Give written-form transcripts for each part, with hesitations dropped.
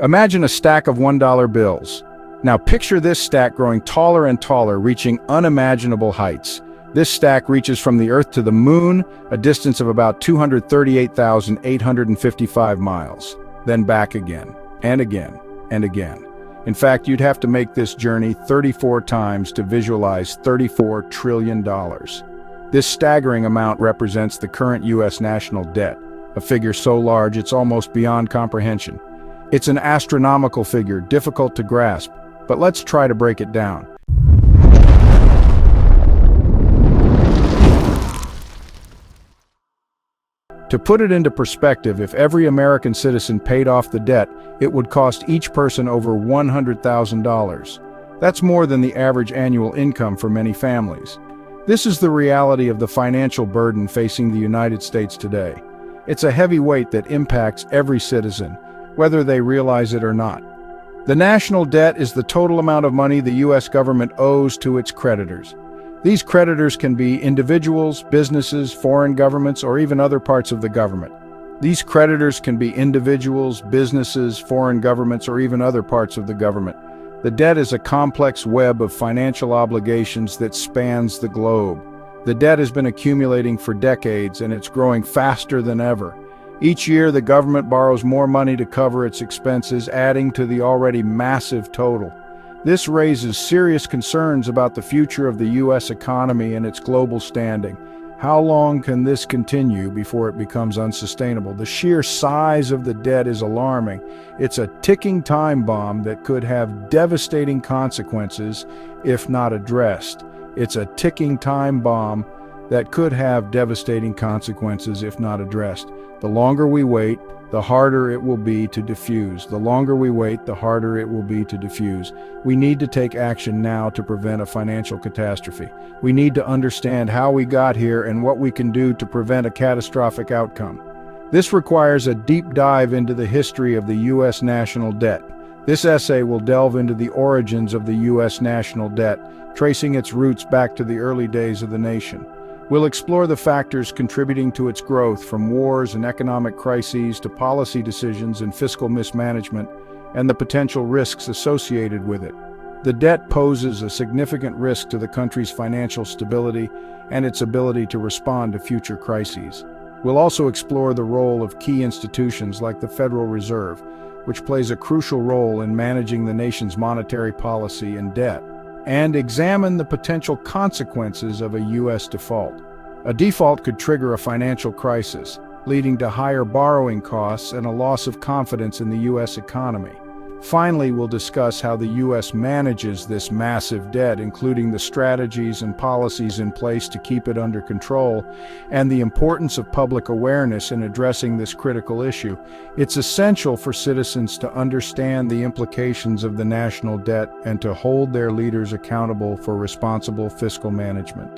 Imagine a stack of $1 bills. Now picture this stack growing taller and taller, reaching unimaginable heights. This stack reaches from the Earth to the Moon, a distance of about 238,855 miles. Then back again, and again, and again. In fact, you'd have to make this journey 34 times to visualize $34 trillion. This staggering amount represents the current U.S. national debt, a figure so large it's almost beyond comprehension. It's an astronomical figure, difficult to grasp, but let's try to break it down. To put it into perspective, if every American citizen paid off the debt, it would cost each person over $100,000. That's more than the average annual income for many families. This is the reality of the financial burden facing the United States today. It's a heavy weight that impacts every citizen, whether they realize it or not. The national debt is the total amount of money the U.S. government owes to its creditors. These creditors can be individuals, businesses, foreign governments, or even other parts of the government. These creditors can be individuals, businesses, foreign governments, or even other parts of the government. The debt is a complex web of financial obligations that spans the globe. The debt has been accumulating for decades, and it's growing faster than ever. Each year, the government borrows more money to cover its expenses, adding to the already massive total. This raises serious concerns about the future of the U.S. economy and its global standing. How long can this continue before it becomes unsustainable? The sheer size of the debt is alarming. It's a ticking time bomb that could have devastating consequences if not addressed. It's a ticking time bomb that could have devastating consequences if not addressed. The longer we wait, the harder it will be to diffuse. The longer we wait, the harder it will be to diffuse. We need to take action now to prevent a financial catastrophe. We need to understand how we got here and what we can do to prevent a catastrophic outcome. This requires a deep dive into the history of the U.S. national debt. This essay will delve into the origins of the U.S. national debt, tracing its roots back to the early days of the nation. We'll explore the factors contributing to its growth, from wars and economic crises to policy decisions and fiscal mismanagement, and the potential risks associated with it. The debt poses a significant risk to the country's financial stability and its ability to respond to future crises. We'll also explore the role of key institutions like the Federal Reserve, which plays a crucial role in managing the nation's monetary policy and debt, and examine the potential consequences of a U.S. default. A default could trigger a financial crisis, leading to higher borrowing costs and a loss of confidence in the U.S. economy. Finally, we'll discuss how the U.S. manages this massive debt, including the strategies and policies in place to keep it under control, and the importance of public awareness in addressing this critical issue. It's essential for citizens to understand the implications of the national debt and to hold their leaders accountable for responsible fiscal management.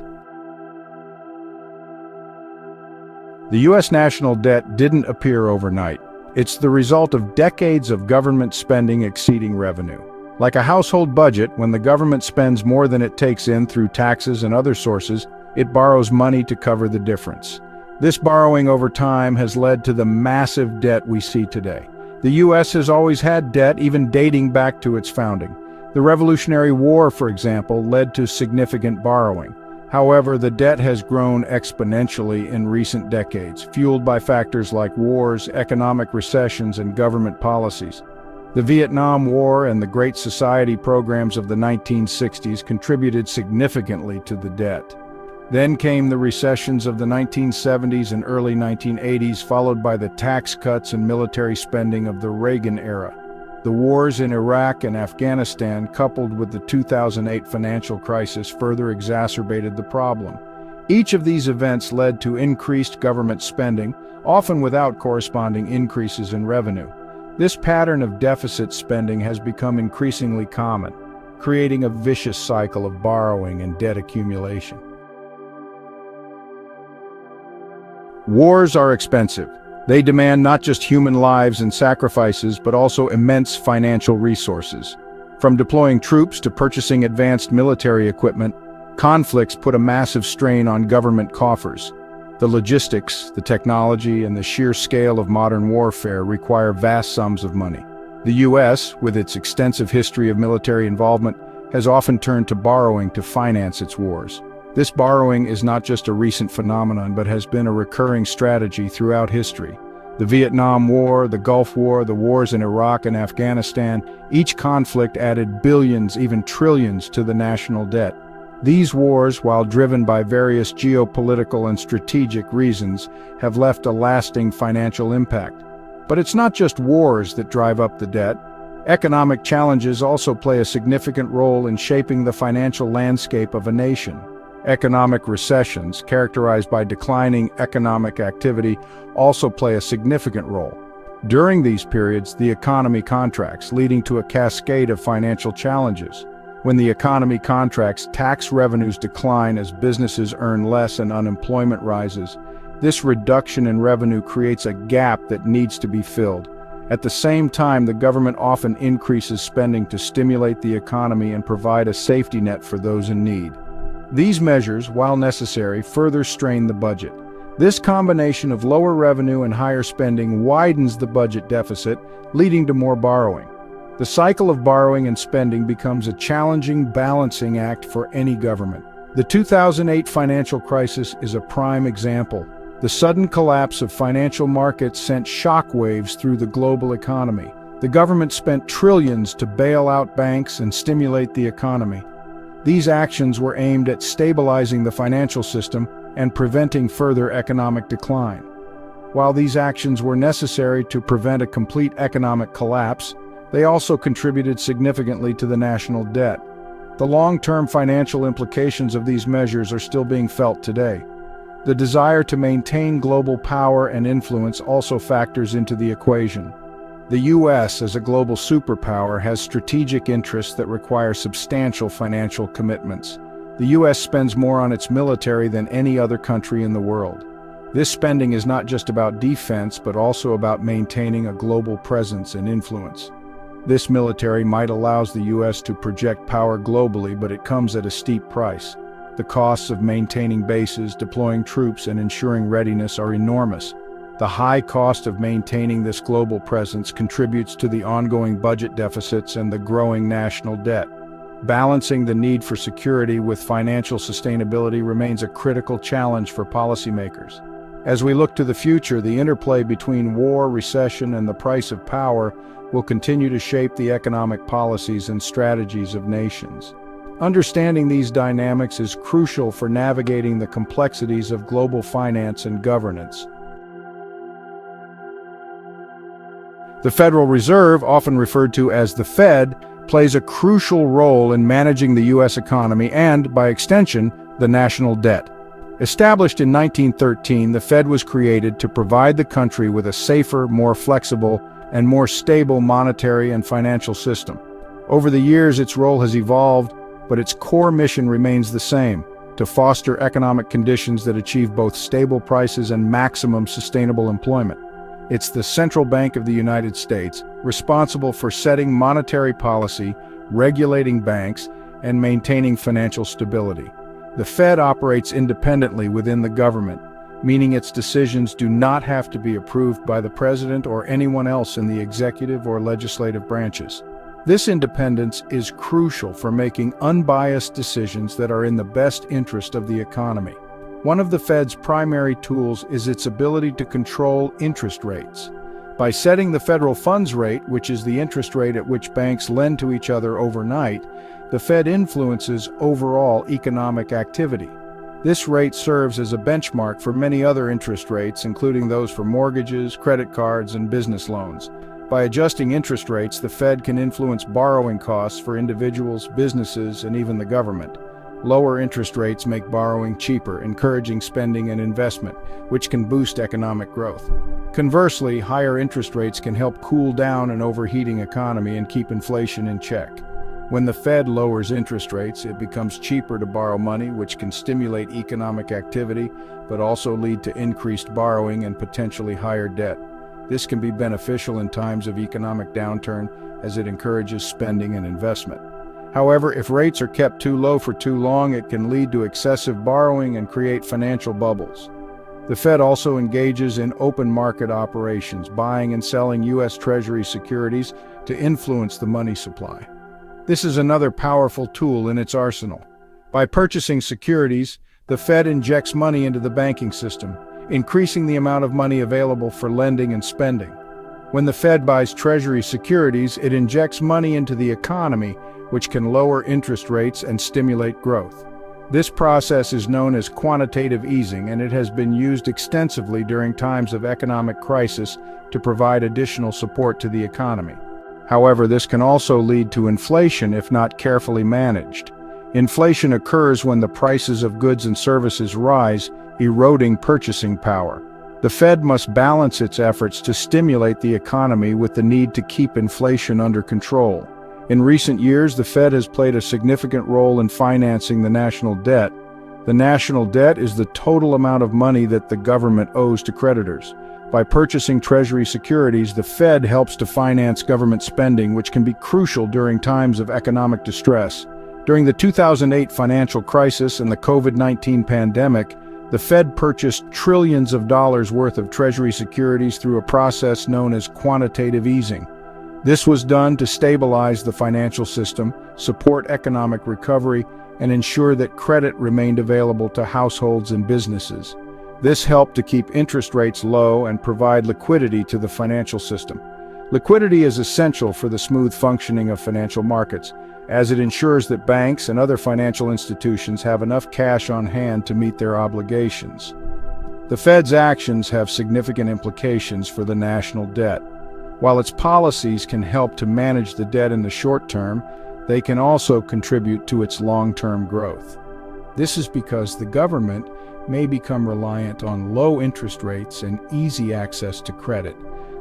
The U.S. national debt didn't appear overnight. It's the result of decades of government spending exceeding revenue. Like a household budget, when the government spends more than it takes in through taxes and other sources, it borrows money to cover the difference. This borrowing over time has led to the massive debt we see today. The U.S. has always had debt, even dating back to its founding. The Revolutionary War, for example, led to significant borrowing. However, the debt has grown exponentially in recent decades, fueled by factors like wars, economic recessions, and government policies. The Vietnam War and the Great Society programs of the 1960s contributed significantly to the debt. Then came the recessions of the 1970s and early 1980s, followed by the tax cuts and military spending of the Reagan era. The wars in Iraq and Afghanistan, coupled with the 2008 financial crisis, further exacerbated the problem. Each of these events led to increased government spending, often without corresponding increases in revenue. This pattern of deficit spending has become increasingly common, creating a vicious cycle of borrowing and debt accumulation. Wars are expensive. They demand not just human lives and sacrifices, but also immense financial resources. From deploying troops to purchasing advanced military equipment, conflicts put a massive strain on government coffers. The logistics, the technology, and the sheer scale of modern warfare require vast sums of money. The U.S., with its extensive history of military involvement, has often turned to borrowing to finance its wars. This borrowing is not just a recent phenomenon, but has been a recurring strategy throughout history. The Vietnam War, the Gulf War, the wars in Iraq and Afghanistan, each conflict added billions, even trillions, to the national debt. These wars, while driven by various geopolitical and strategic reasons, have left a lasting financial impact. But it's not just wars that drive up the debt. Economic challenges also play a significant role in shaping the financial landscape of a nation. Economic recessions, characterized by declining economic activity, also play a significant role. During these periods, the economy contracts, leading to a cascade of financial challenges. When the economy contracts, tax revenues decline as businesses earn less and unemployment rises. This reduction in revenue creates a gap that needs to be filled. At the same time, the government often increases spending to stimulate the economy and provide a safety net for those in need. These measures, while necessary, further strain the budget. This combination of lower revenue and higher spending widens the budget deficit, leading to more borrowing. The cycle of borrowing and spending becomes a challenging balancing act for any government. The 2008 financial crisis is a prime example. The sudden collapse of financial markets sent shockwaves through the global economy. The government spent trillions to bail out banks and stimulate the economy. These actions were aimed at stabilizing the financial system and preventing further economic decline. While these actions were necessary to prevent a complete economic collapse, they also contributed significantly to the national debt. The long-term financial implications of these measures are still being felt today. The desire to maintain global power and influence also factors into the equation. The U.S., as a global superpower, has strategic interests that require substantial financial commitments. The U.S. spends more on its military than any other country in the world. This spending is not just about defense, but also about maintaining a global presence and influence. This military might allow the U.S. to project power globally, but it comes at a steep price. The costs of maintaining bases, deploying troops, and ensuring readiness are enormous. The high cost of maintaining this global presence contributes to the ongoing budget deficits and the growing national debt. Balancing the need for security with financial sustainability remains a critical challenge for policymakers. As we look to the future, the interplay between war, recession, and the price of power will continue to shape the economic policies and strategies of nations. Understanding these dynamics is crucial for navigating the complexities of global finance and governance. The Federal Reserve, often referred to as the Fed, plays a crucial role in managing the U.S. economy and, by extension, the national debt. Established in 1913, the Fed was created to provide the country with a safer, more flexible, and more stable monetary and financial system. Over the years, its role has evolved, but its core mission remains the same: to foster economic conditions that achieve both stable prices and maximum sustainable employment. It's the central bank of the United States, responsible for setting monetary policy, regulating banks, and maintaining financial stability. The Fed operates independently within the government, meaning its decisions do not have to be approved by the president or anyone else in the executive or legislative branches. This independence is crucial for making unbiased decisions that are in the best interest of the economy. One of the Fed's primary tools is its ability to control interest rates. By setting the federal funds rate, which is the interest rate at which banks lend to each other overnight, the Fed influences overall economic activity. This rate serves as a benchmark for many other interest rates, including those for mortgages, credit cards, and business loans. By adjusting interest rates, the Fed can influence borrowing costs for individuals, businesses, and even the government. Lower interest rates make borrowing cheaper, encouraging spending and investment, which can boost economic growth. Conversely, higher interest rates can help cool down an overheating economy and keep inflation in check. When the Fed lowers interest rates, it becomes cheaper to borrow money, which can stimulate economic activity, but also lead to increased borrowing and potentially higher debt. This can be beneficial in times of economic downturn, as it encourages spending and investment. However, if rates are kept too low for too long, it can lead to excessive borrowing and create financial bubbles. The Fed also engages in open market operations, buying and selling U.S. Treasury securities to influence the money supply. This is another powerful tool in its arsenal. By purchasing securities, the Fed injects money into the banking system, increasing the amount of money available for lending and spending. When the Fed buys Treasury securities, it injects money into the economy, which can lower interest rates and stimulate growth. This process is known as quantitative easing, and it has been used extensively during times of economic crisis to provide additional support to the economy. However, this can also lead to inflation if not carefully managed. Inflation occurs when the prices of goods and services rise, eroding purchasing power. The Fed must balance its efforts to stimulate the economy with the need to keep inflation under control. In recent years, the Fed has played a significant role in financing the national debt. The national debt is the total amount of money that the government owes to creditors. By purchasing Treasury securities, the Fed helps to finance government spending, which can be crucial during times of economic distress. During the 2008 financial crisis and the COVID-19 pandemic, the Fed purchased trillions of dollars worth of Treasury securities through a process known as quantitative easing. This was done to stabilize the financial system, support economic recovery, and ensure that credit remained available to households and businesses. This helped to keep interest rates low and provide liquidity to the financial system. Liquidity is essential for the smooth functioning of financial markets, as it ensures that banks and other financial institutions have enough cash on hand to meet their obligations. The Fed's actions have significant implications for the national debt. While its policies can help to manage the debt in the short term, they can also contribute to its long-term growth. This is because the government may become reliant on low interest rates and easy access to credit,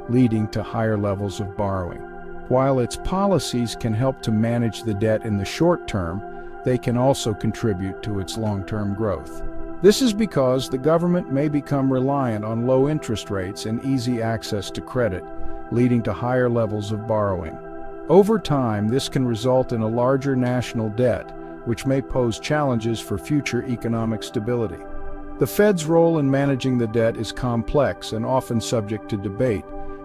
leading to higher levels of borrowing. While its policies can help to manage the debt in the short term, they can also contribute to its long-term growth. This is because the government may become reliant on low interest rates and easy access to credit, leading to higher levels of borrowing. Over time, this can result in a larger national debt, which may pose challenges for future economic stability. The Fed's role in managing the debt is complex and often subject to debate,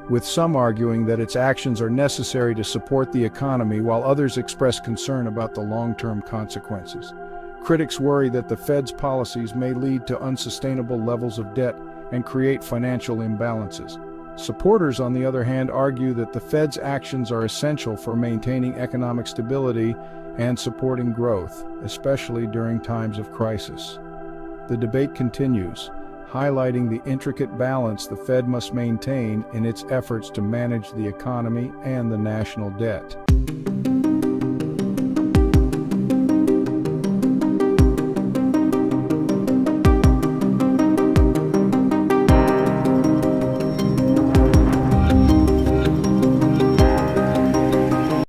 with some arguing that its actions are necessary to support the economy while others express concern about the long-term consequences. Critics worry that the Fed's policies may lead to unsustainable levels of debt and create financial imbalances. Supporters, on the other hand, argue that the Fed's actions are essential for maintaining economic stability and supporting growth, especially during times of crisis. The debate continues, highlighting the intricate balance the Fed must maintain in its efforts to manage the economy and the national debt.